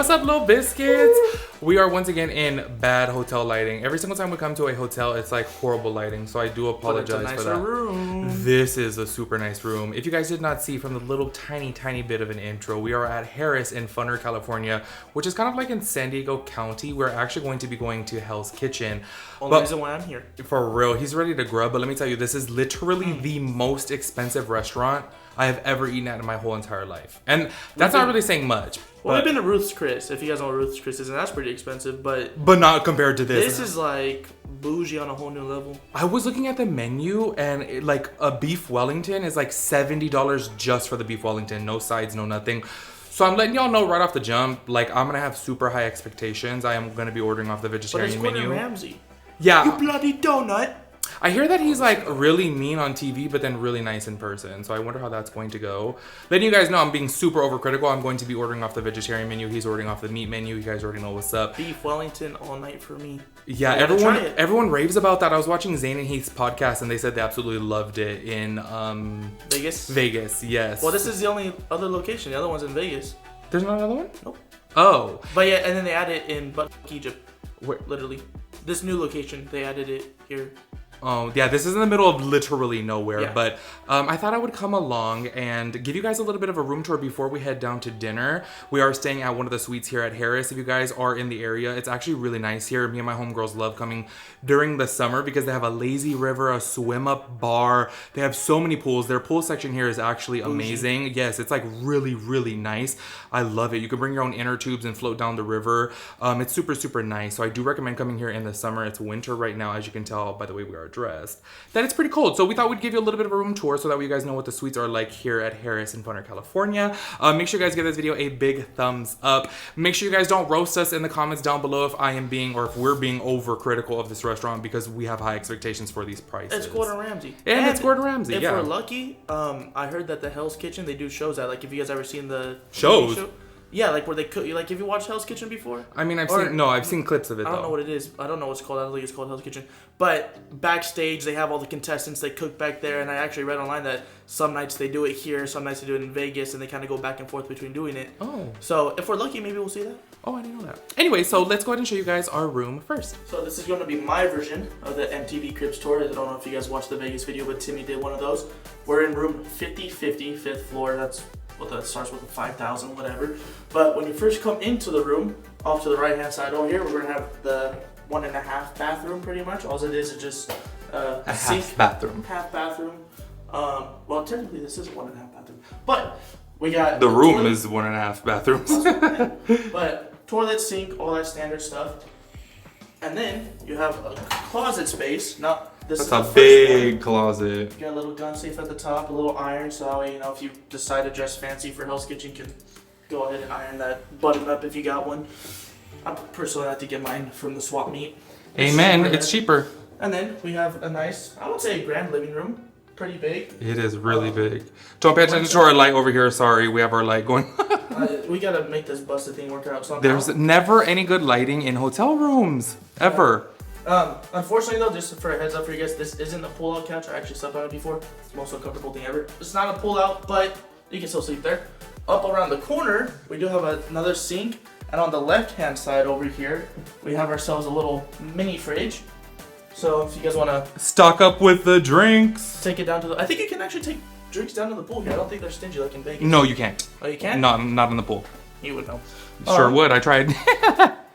What's up, little biscuits? We are once again in bad hotel lighting. Every single time we come to a hotel, it's like horrible lighting. So I do apologize for that. Room. This is a super nice room. If you guys did not see from the little tiny bit of an intro, we are at Harris in Funner, California, which is kind of like in San Diego County. We're actually going to be going to Hell's Kitchen. Only reason why I'm here. For real, he's ready to grub. But let me tell you, this is literally the most expensive restaurant I have ever eaten at in my whole entire life. And that's not really saying much. Well, we've been to Ruth's Chris. If you guys know what Ruth's Chris is, and that's pretty expensive, but not compared to this. This is like bougie on a whole new level. I was looking at the menu, and like a beef Wellington is like $70 just for the beef Wellington. No sides, no nothing. So I'm letting y'all know right off the jump, like I'm gonna have super high expectations. I am gonna be ordering off the vegetarian menu. Gordon Ramsay. Yeah. You bloody donut. I hear that he's like really mean on TV, but then really nice in person. So I wonder how that's going to go. Letting you guys know I'm being super overcritical. I'm going to be ordering off the vegetarian menu. He's ordering off the meat menu. You guys already know what's up. Beef Wellington all night for me. Yeah, everyone raves about that. I was watching Zane and Heath's podcast and they said they absolutely loved it in Vegas? Vegas, yes. Well, this is the only other location. The other one's in Vegas. There's not another one? Nope. Oh. But yeah, and then they added it in Egypt. Where? Literally. This new location, they added it here. Oh, yeah, this is in the middle of literally nowhere, yeah. But I thought I would come along and give you guys a little bit of a room tour before we head down to dinner. We are staying at one of the suites here at Harris. If you guys are in the area, it's actually really nice here. Me and my homegirls love coming during the summer because they have a lazy river, a swim-up bar. They have so many pools. Their pool section here is actually amazing. Yes, it's like really nice. I love it. You can bring your own inner tubes and float down the river. It's super nice. So I do recommend coming here in the summer. It's winter right now, as you can tell by the way we are dressed, that it's pretty cold. So we thought we'd give you a little bit of a room tour so that way you guys know what the suites are like here at Harris in Funner, California. Make sure you guys give this video a big thumbs up. Make sure you guys don't roast us in the comments down below if I am being or if we're being overcritical of this restaurant because we have high expectations for these prices. It's Gordon Ramsay. And it's Gordon Ramsay, if yeah. we're lucky, I heard that the Hell's Kitchen, they do shows at, like, if you guys ever seen the shows? Show? Yeah, like where they cook. Like, have you watched Hell's Kitchen before? I mean, I've seen clips of it. I don't know what it is. I don't know what's called. I don't think it's called Hell's Kitchen. But backstage, they have all the contestants. They cook back there, and I actually read online that some nights they do it here, some nights they do it in Vegas, and they kind of go back and forth between doing it. Oh. So if we're lucky, maybe we'll see that. Oh, I didn't know that. Anyway, so let's go ahead and show you guys our room first. So this is going to be my version of the MTV Cribs tour. I don't know if you guys watched the Vegas video, but Timmy did one of those. We're in room 5050, 5th floor. That's what that starts with, a 5,000, whatever. But when you first come into the room, off to the right hand side over here, we're gonna have the 1.5 bathroom pretty much. All it is just a sink, half bathroom. Half bathroom. Well, technically this is a 1.5 bathroom, but we got the room is 1.5 bathrooms. But toilet, sink, all that standard stuff. And then you have a closet space. Now this is a big closet. You got a little gun safe at the top, a little iron, so that way, you know, if you decide to dress fancy for Hell's Kitchen, you can go ahead and iron that button up if you got one. I personally like to get mine from the swap meet. Amen. It's cheaper. And then we have a nice, I would say, grand living room. Pretty big. It is really big. Don't pay attention to our light over here. Sorry, we have our light going. We gotta make this busted thing work out somehow. There's never any good lighting in hotel rooms ever. Unfortunately though, just for a heads up for you guys, this isn't a pull-out couch. I actually slept on it before. It's the most uncomfortable thing ever. It's not a pull-out, but you can still sleep there. Up around the corner, we do have another sink, and on the left-hand side over here, we have ourselves a little mini fridge. So if you guys want to stock up with the drinks, take it down to the. I think you can actually take drinks down to the pool here. I don't think they're stingy like in Vegas. No, you can't. Oh, you can't? Not in the pool. You would know. Sure would. I tried.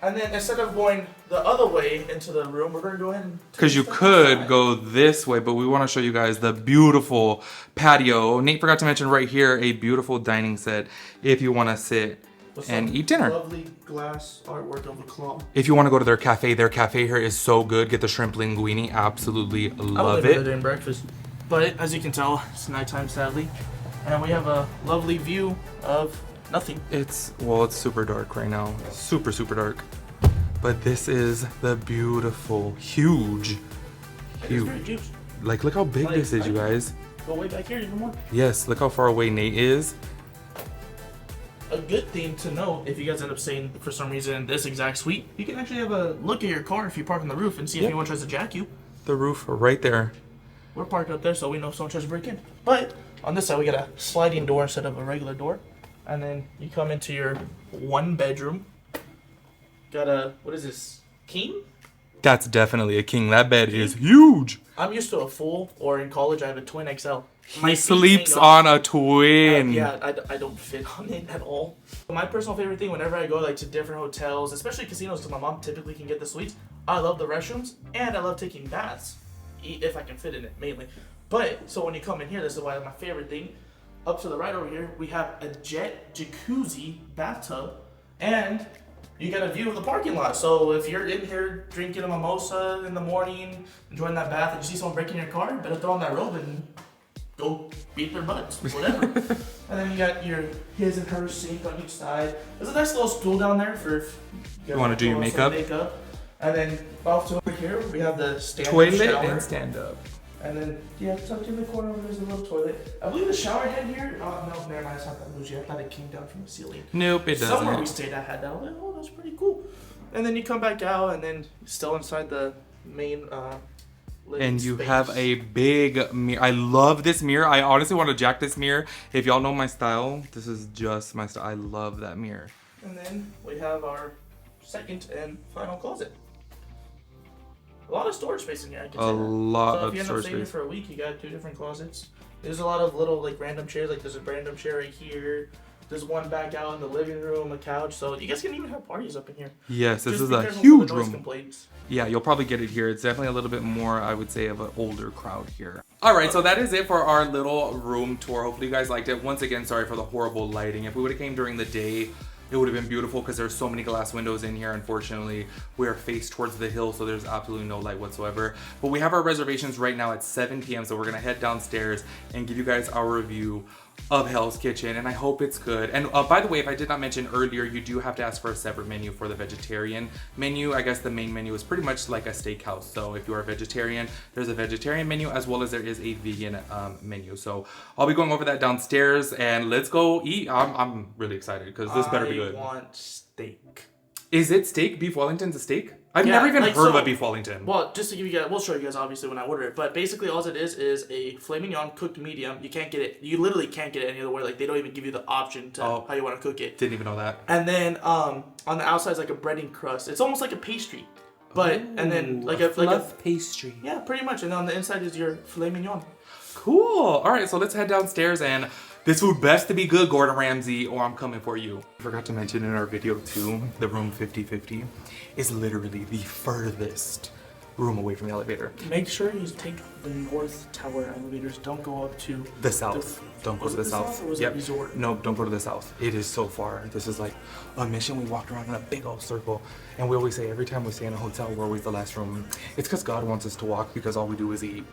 And then instead of going the other way into the room, we're going to go ahead and... Because you could go this way, but we want to show you guys the beautiful patio. Nate forgot to mention right here, a beautiful dining set if you want to sit and eat dinner. Lovely glass artwork of a claw. If you want to go to their cafe here is so good. Get the shrimp linguine. Absolutely love it. it. During breakfast. But as you can tell, it's nighttime sadly. And we have a lovely view of nothing. It's super dark right now. Super dark. But this is the beautiful, huge. Like, look how big this is, you guys. Go way back here even more. Yes, look how far away Nate is. A good thing to note, if you guys end up staying for some reason in this exact suite, you can actually have a look at your car if you park on the roof and see if anyone tries to jack you. The roof right there. We're parked up there, so we know if someone tries to break in. But on this side, we got a sliding door instead of a regular door. And then you come into your one bedroom. Got a, what is this, king? That's definitely a king. That bed is huge. I'm used to a full, or in college I have a twin XL. He sleeps on a twin. Yeah, I don't fit on it at all. My personal favorite thing whenever I go like to different hotels, especially casinos, because my mom typically can get the suites, I love the restrooms, and I love taking baths, if I can fit in it, mainly. But, so when you come in here, this is why my favorite thing. Up to the right over here, we have a jet jacuzzi bathtub, and you get a view of the parking lot. So if you're in here drinking a mimosa in the morning, enjoying that bath, and you see someone breaking your car, better throw on that robe and go beat their butts, whatever. And then you got your his and her sink on each side. There's a nice little stool down there for if you want to do your makeup. And then off to over here, we have the stand-up toilet shower. and stand-up. And then, yeah, tucked in the corner over there's a little toilet. I believe the shower head here, oh, no, never mind, it's not that bougie. I thought it came down from the ceiling. Nope, it doesn't. Somewhere we stayed at had that. I was like, oh, that's pretty cool. And then you come back out, and then still inside the main living and you space. have a big mirror. I love this mirror. I honestly want to jack this mirror. If y'all know my style, this is just my style. I love that mirror. And then we have our second and final closet. A lot of storage space in here, I can say that. A lot so of storage space. if you end up staying here for a week, you got 2 different closets. There's a lot of little like random chairs, like there's a random chair right here. There's one back out in the living room, a couch, so you guys can even have parties up in here. Yes, this Just is be a careful huge for the noise room. complaints. Yeah, you'll probably get it here. It's definitely a little bit more, I would say, of an older crowd here. All right, so that is it for our little room tour. Hopefully you guys liked it. Once again, sorry for the horrible lighting. If we would have came during the day, it would have been beautiful because there's so many glass windows in here. Unfortunately, we are faced towards the hill, so there's absolutely no light whatsoever. But we have our reservations right now at 7 p.m. So we're gonna head downstairs and give you guys our review of Hell's Kitchen, and I hope it's good. And by the way, if I did not mention earlier, you do have to ask for a separate menu for the vegetarian menu. I guess the main menu is pretty much like a steakhouse. So if you are a vegetarian, there's a vegetarian menu as well as there is a vegan menu. So I'll be going over that downstairs, and let's go eat. I'm really excited because this better be good. I want steak. Is it steak? Beef Wellington's a steak? I've Yeah, never even like, heard of so- a Beef Wellington. Well, just to give you guys, we'll show you guys obviously when I order it, but basically all it is a filet mignon cooked medium. You can't get it, you literally can't get it any other way. Like they don't even give you the option to how you want to cook it. Didn't even know that. And then on the outside is like a breading crust. It's almost like a pastry, but and then like a pastry. Yeah, pretty much. And on the inside is your filet mignon. Cool. All right, so let's head downstairs, and this food best to be good, Gordon Ramsay, or I'm coming for you. Forgot to mention in our video too, the room 5050 is literally the furthest room away from the elevator. Make sure you take the North Tower elevators. Don't go up to The south. Don't go to the south. Or was it resort? No, don't go to the south. It is so far. This is like a mission. We walked around in a big old circle, and we always say every time we stay in a hotel, we're always the last room. It's because God wants us to walk because all we do is eat.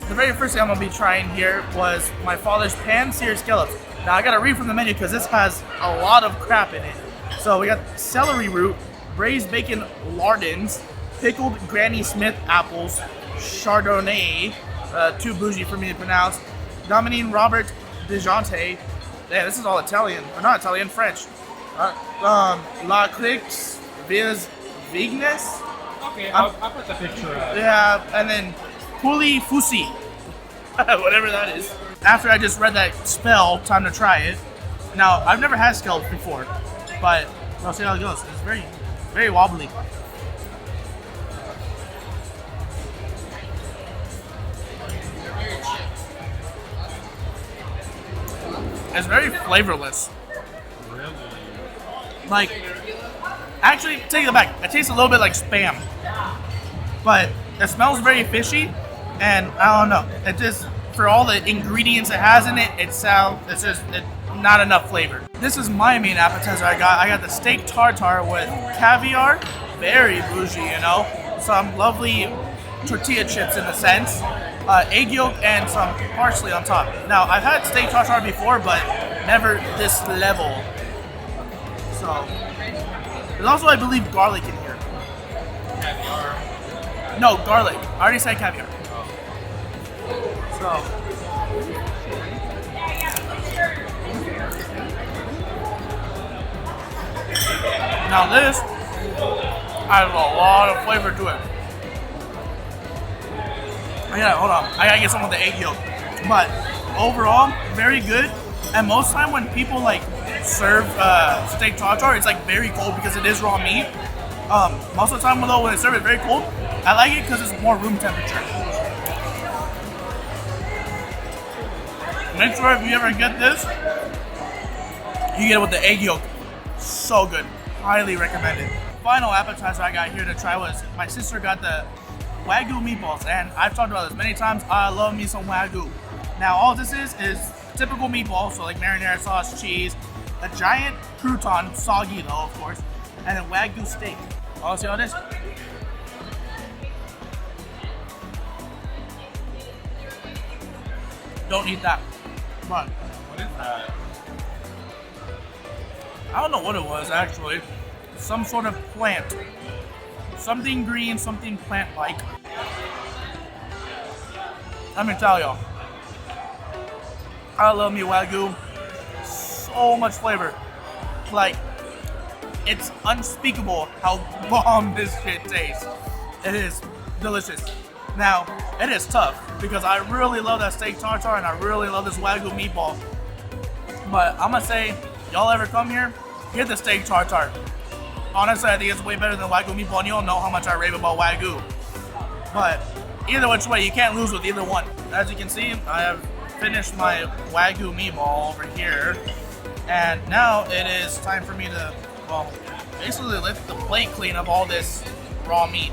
The very first thing I'm gonna be trying here was my father's pan-seared scallops. Now I gotta read from the menu because this has a lot of crap in it. So we got celery root, braised bacon lardons, pickled Granny Smith apples, Chardonnay, too bougie for me to pronounce, Dominique Robert DeJontay. Yeah, this is all Italian, or not Italian, French. La Crix Viz Vignes. Okay, I'll put the picture up. Yeah, and then Puli Fusi. Whatever that is. After I just read that spell, time to try it. Now, I've never had scallops before, but I'll see how it goes. It's very, very wobbly. It's very flavorless. Really? Like, actually, take it back. It tastes a little bit like Spam, but it smells very fishy, and I don't know. It just, for all the ingredients it has in it, it's just not enough flavor. This is my main appetizer. I got the steak tartare with caviar, very bougie, you know. Some lovely tortilla chips in a sense, egg yolk, and some parsley on top. Now, I've had steak tartare before, but never this level. So, there's also, I believe, garlic in here. Caviar. No, garlic. I already said caviar. So, now this has a lot of flavor to it. Yeah, hold on. I gotta get some of the egg yolk. But overall, very good. And most time when people like serve steak tartare, it's like very cold because it is raw meat. Most of the time though, when they serve it very cold, I like it because it's more room temperature. Make sure if you ever get this, you get it with the egg yolk. So good. Highly recommended. Final appetizer I got here to try was my sister got the Wagyu meatballs, and I've talked about this many times. I love me some Wagyu. Now all this is typical meatballs, so like marinara sauce, cheese, a giant crouton, soggy though of course, and a Wagyu steak. Oh, see all this? Don't eat that. But What is that? I don't know what it was actually. Some sort of plant. Something green, something plant-like. Let me tell y'all. I love me Wagyu. So much flavor. Like, it's unspeakable how bomb this shit tastes. It is delicious. Now, it is tough because I really love that steak tartare and I really love this Wagyu meatball. But I'm gonna say, y'all ever come here, get the steak tartare. Honestly, I think it's way better than Wagyu meatball, and you don't know how much I rave about Wagyu. But either which way, you can't lose with either one. As you can see, I have finished my Wagyu meatball over here. And now it is time for me to, well, basically lift the plate clean of all this raw meat.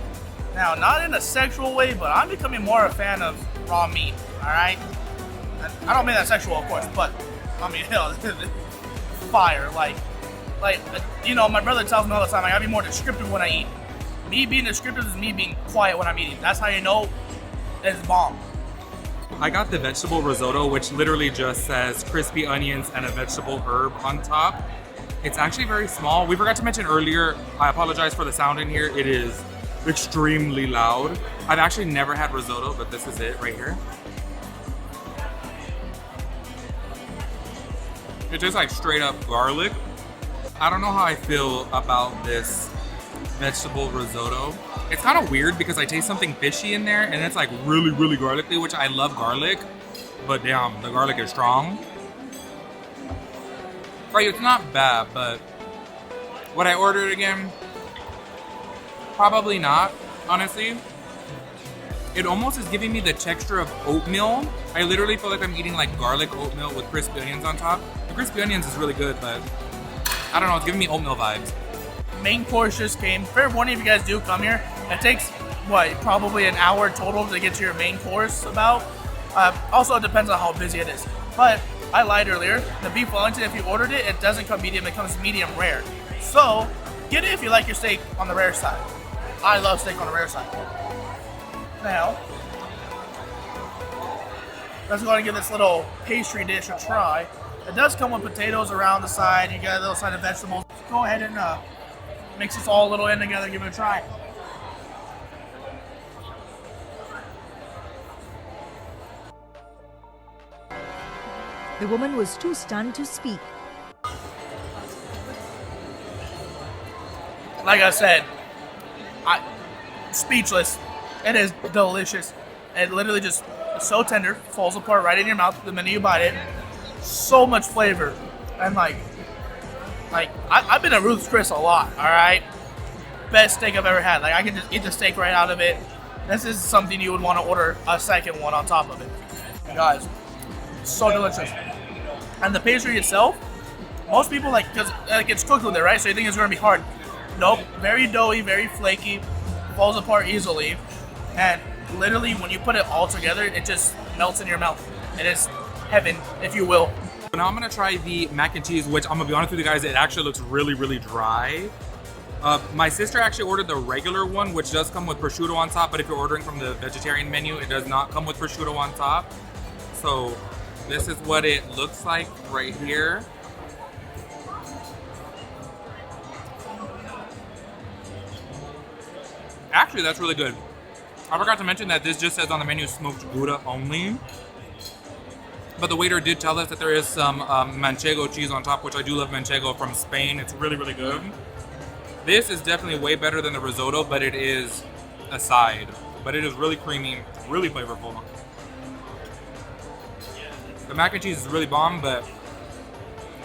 Now, not in a sexual way, but I'm becoming more a fan of raw meat, alright? I don't mean that sexual, of course, but, I mean, hell, fire, like, you know, my brother tells me all the time, I gotta be more descriptive when I eat. Me being descriptive is me being quiet when I'm eating. That's how you know it's bomb. I got the vegetable risotto, which literally just says crispy onions and a vegetable herb on top. It's actually very small. We forgot to mention earlier, I apologize for the sound in here. It is extremely loud. I've actually never had risotto, but this is it right here. It tastes like straight up garlic. I don't know how I feel about this vegetable risotto. It's kind of weird because I taste something fishy in there and it's like really, really garlicky, which I love garlic, but damn, the garlic is strong. Like, it's not bad, but would I order it again? Probably not, honestly. It almost is giving me the texture of oatmeal. I literally feel like I'm eating like garlic oatmeal with crispy onions on top. The crispy onions is really good, but I don't know, it's giving me oatmeal vibes. Main course just came. Fair warning if you guys do come here. It takes, what, probably an hour total to get to your main course about. Also, it depends on how busy it is. But I lied earlier. The beef Wellington, if you ordered it, it doesn't come medium, it comes medium rare. So, get it if you like your steak on the rare side. I love steak on the rare side. Now, let's go ahead and give this little pastry dish a try. It does come with potatoes around the side. You got a little side of vegetables. Go ahead and mix this all a little in together, give it a try. The woman was too stunned to speak. Like I said, speechless. It is delicious. It literally just It's so tender, falls apart right in your mouth the minute you bite it. So much flavor, and I've been at Ruth's Chris a lot. All right, best steak I've ever had. Like I can just eat the steak right out of it. This is something you would want to order a second one on top of it, guys. So delicious, and the pastry itself. Most people because it's cooked with it, right? So you think it's gonna be hard. Nope, very doughy, very flaky, falls apart easily, and literally when you put it all together, it just melts in your mouth. It is heaven, if you will. Now I'm gonna try the mac and cheese, which I'm gonna be honest with you guys, it actually looks really, really dry. My sister actually ordered the regular one, which does come with prosciutto on top, but if you're ordering from the vegetarian menu, it does not come with prosciutto on top. So this is what it looks like right here. Actually, that's really good. I forgot to mention that this just says on the menu smoked Gouda only. But the waiter did tell us that there is some manchego cheese on top, which I do love manchego from Spain. It's really, really good. This is definitely way better than the risotto, but it is a side. But it is really creamy, really flavorful. The mac and cheese is really bomb, but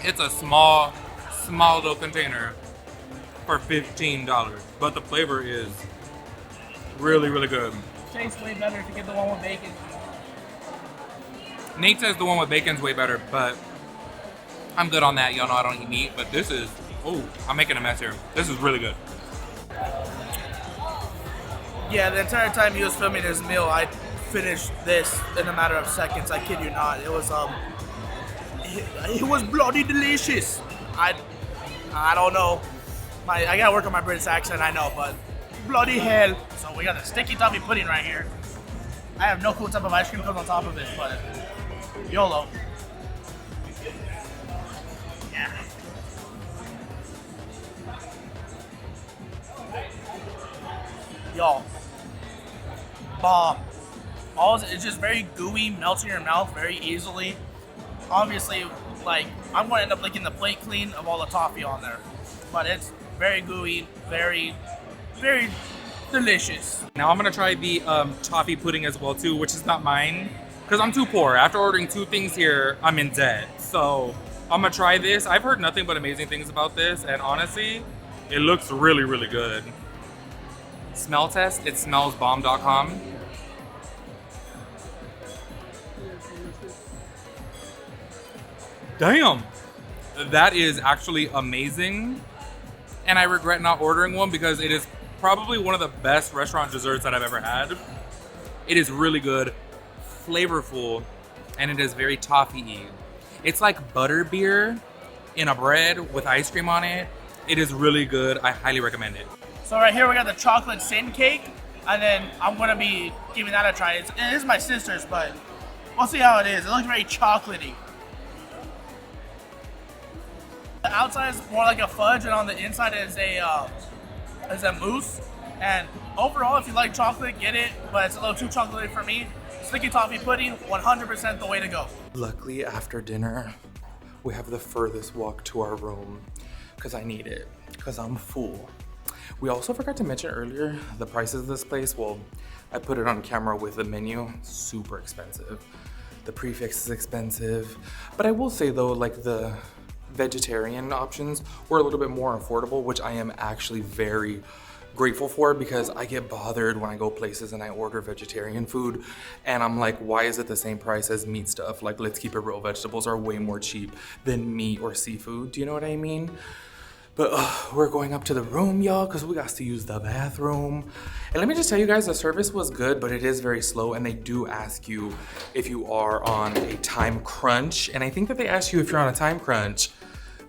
it's a small little container for $15. But the flavor is really, really good. Tastes way better if you get the one with bacon. Nate says the one with bacon's way better, but I'm good on that. Y'all know I don't eat meat, but this is, oh, I'm making a mess here. This is really good. Yeah, the entire time he was filming his meal, I finished this in a matter of seconds. I kid you not. It was it was bloody delicious. I don't know. I gotta work on my British accent, I know, but bloody hell. So we got the sticky toffee pudding right here. I have no clue what type of ice cream comes on top of it, but YOLO. Yeah. Y'all. Bomb. It's just very gooey, melts in your mouth very easily. Obviously, I'm going to end up licking the plate clean of all the toffee on there. But it's very gooey, very, very delicious. Now I'm gonna try the toffee pudding as well too, which is not mine, because I'm too poor. After ordering 2 things here, I'm in debt. So I'm gonna try this. I've heard nothing but amazing things about this, and honestly, it looks really, really good. Smell test, it smells bomb.com. Damn, that is actually amazing. And I regret not ordering one because it is probably one of the best restaurant desserts that I've ever had. It is really good, flavorful, and it is very toffee-y. It's like butterbeer in a bread with ice cream on it. It is really good. I highly recommend it. So right here we got the chocolate sin cake, and then I'm gonna be giving that a try. It is my sister's, but we'll see how it is. It looks very chocolatey. The outside is more like a fudge, and on the inside is a mousse. And overall, if you like chocolate, get it, but it's a little too chocolatey for me. Sticky toffee pudding, 100% the way to go. Luckily, after dinner, we have the furthest walk to our room because I need it, because I'm full. We also forgot to mention earlier the prices of this place. Well, I put it on camera with the menu. Super expensive. The prefix is expensive, but I will say though, like the vegetarian options were a little bit more affordable, which I am actually very grateful for, because I get bothered when I go places and I order vegetarian food and I'm like, why is it the same price as meat stuff? Like, let's keep it real, vegetables are way more cheap than meat or seafood. Do you know what I mean? But we're going up to the room, y'all, because we got to use the bathroom. And let me just tell you guys, the service was good, but it is very slow, and they do ask you if you are on a time crunch. And I think that they ask you if you're on a time crunch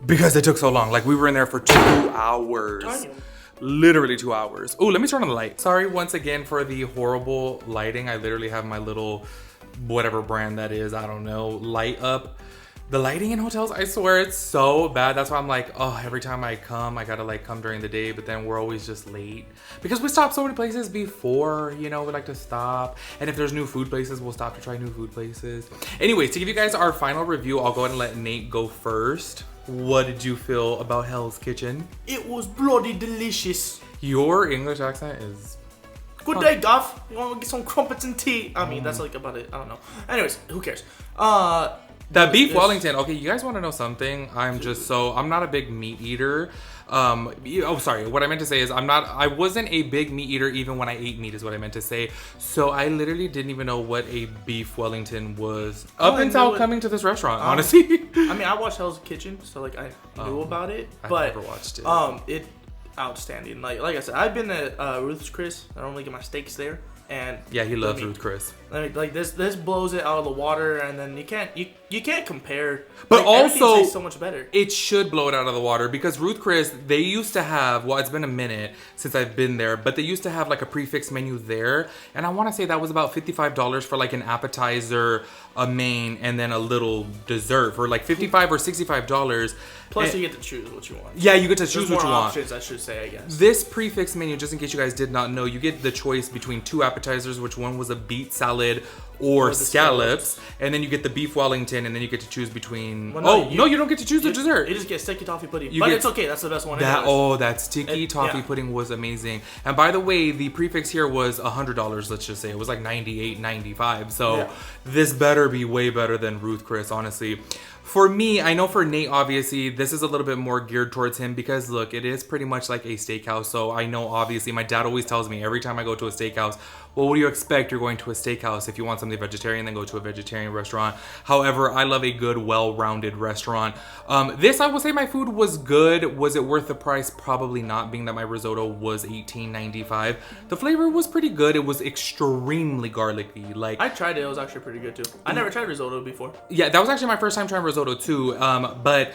because it took so long. Like, we were in there for 2 hours. Literally 2 hours. Oh, let me turn on the light. Sorry once again for the horrible lighting. I literally have my little, whatever brand that is, I don't know, light up. The lighting in hotels, I swear it's so bad. That's why I'm like, oh, every time I come, I gotta like come during the day, but then we're always just late. Because we stopped so many places before, you know, we like to stop. And if there's new food places, we'll stop to try new food places. Anyways, to give you guys our final review, I'll go ahead and let Nate go first. What did you feel about Hell's Kitchen? It was bloody delicious. Your English accent is Good day, Goff. You want to get some crumpets and tea? I mean, that's like about it. I don't know. Anyways, who cares? That beef Wellington. Okay, you guys want to know something? I'm not a big meat eater. Sorry. What I meant to say is I wasn't a big meat eater even when I ate meat is what I meant to say. So I literally didn't even know what a beef Wellington was up until coming to this restaurant, honestly. I mean, I watched Hell's Kitchen, so like I knew about it, but I never watched it. Outstanding. Like I said, I've been to Ruth's Chris. I normally get my steaks there. And yeah, he loves Ruth Chris. Like this blows it out of the water, and then you can't compare. But like, also, tastes so much better. It should blow it out of the water because Ruth Chris, they used to have. Well, it's been a minute since I've been there, but they used to have like a prefix menu there, and I want to say that was about $55 for like an appetizer, a main, and then a little dessert for like $55 or $65. Plus, you get to choose what you want. Yeah, you get to choose what you want. Options, I should say, I guess. This prefix menu, just in case you guys did not know, you get the choice between two appetizers, which one was a beet salad or scallops, and then you get the beef Wellington, and then you get to choose between. Well, no, you don't get to choose the dessert. You just get sticky toffee pudding, it's okay. That's the best one. That sticky toffee pudding was amazing. And by the way, the prefix here was $100. Let's just say it was like $98.95. So this better be way better than Ruth Chris, honestly. For me, I know for Nate, obviously, this is a little bit more geared towards him because, look, it is pretty much like a steakhouse. So I know, obviously, my dad always tells me every time I go to a steakhouse, well, what do you expect? You're going to a steakhouse. If you want something vegetarian, then go to a vegetarian restaurant. However, I love a good, well-rounded restaurant. This, I will say my food was good. Was it worth the price? Probably not, being that my risotto was $18.95. The flavor was pretty good. It was extremely garlicky. Like, I tried it. It was actually pretty good, too. I never tried risotto before. Yeah, that was actually my first time trying risotto, too. But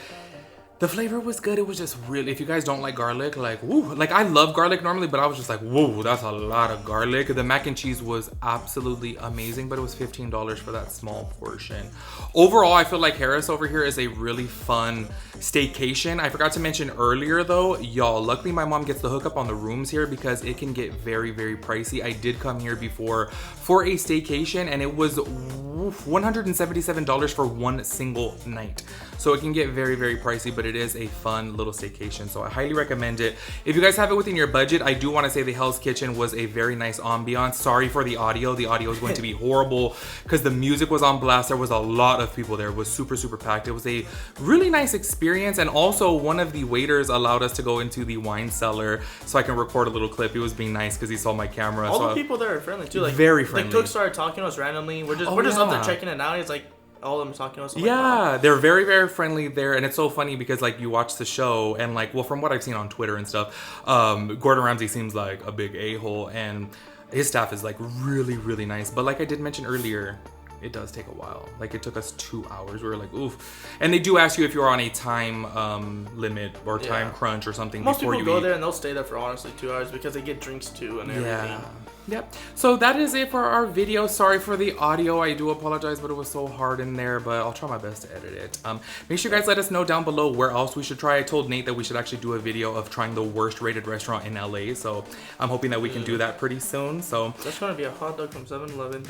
the flavor was good. It was just really, if you guys don't like garlic, like, woo. Like, I love garlic normally, but I was just like, whoa, that's a lot of garlic. The mac and cheese was absolutely amazing, but it was $15 for that small portion. Overall, I feel like Harris over here is a really fun staycation. I forgot to mention earlier, though, y'all, luckily my mom gets the hookup on the rooms here because it can get very, very pricey. I did come here before for a staycation, and it was $177 for one single night. So it can get very, very pricey, but it is a fun little staycation. So I highly recommend it. If you guys have it within your budget, I do want to say the Hell's Kitchen was a very nice ambiance. Sorry for the audio. The audio is going to be horrible because the music was on blast. There was a lot of people there. It was super, super packed. It was a really nice experience. And also one of the waiters allowed us to go into the wine cellar so I can record a little clip. He was being nice because he saw my camera. All the people there are friendly too. Like, very friendly. The cook started talking to us randomly. We're just up there checking it out. It's like, all of them talking to us. Yeah, wow. They're very, very friendly there. And it's so funny because, like, you watch the show and, like, well, from what I've seen on Twitter and stuff, Gordon Ramsay seems like a big a-hole and his staff is, like, really, really nice. But like I did mention earlier, it does take a while. Like, it took us 2 hours. We were like, oof. And they do ask you if you're on a time limit or time crunch or something. Most people go there and they'll stay there for honestly 2 hours because they get drinks too and everything. Yeah. Yep. So that is it for our video. Sorry for the audio. I do apologize, but it was so hard in there, but I'll try my best to edit it. Make sure you guys let us know down below where else we should try. I told Nate that we should actually do a video of trying the worst rated restaurant in LA. So I'm hoping that we can do that pretty soon. So that's going to be a hot dog from 7-Eleven.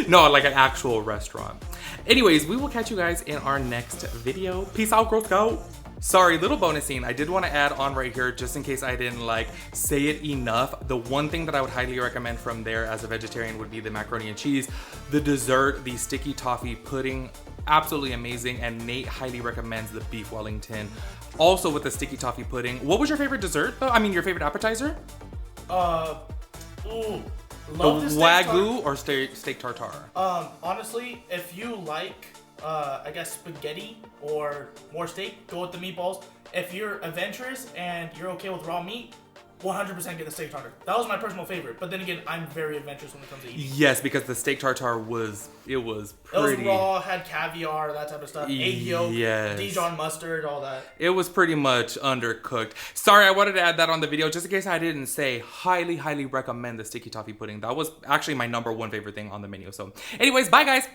No, like an actual restaurant. Anyways, we will catch you guys in our next video. Peace out, Girl Scout. Sorry, little bonus scene. I did want to add on right here, just in case I didn't like say it enough. The one thing that I would highly recommend from there as a vegetarian would be the macaroni and cheese. The dessert, the sticky toffee pudding, absolutely amazing. And Nate highly recommends the beef Wellington. Also with the sticky toffee pudding. What was your favorite dessert though? I mean, your favorite appetizer? Love the Wagyu or steak tartare? Honestly, if you like I guess spaghetti or more steak, go with the meatballs. If you're adventurous and you're okay with raw meat, 100% get the steak tartare. That was my personal favorite. But then again, I'm very adventurous when it comes to eating. Yes, because the steak tartare was pretty. It was raw, had caviar, that type of stuff. Egg yolk, Dijon mustard, all that. It was pretty much undercooked. Sorry, I wanted to add that on the video just in case I didn't say. Highly, highly recommend the sticky toffee pudding. That was actually my #1 favorite thing on the menu. So anyways, bye guys.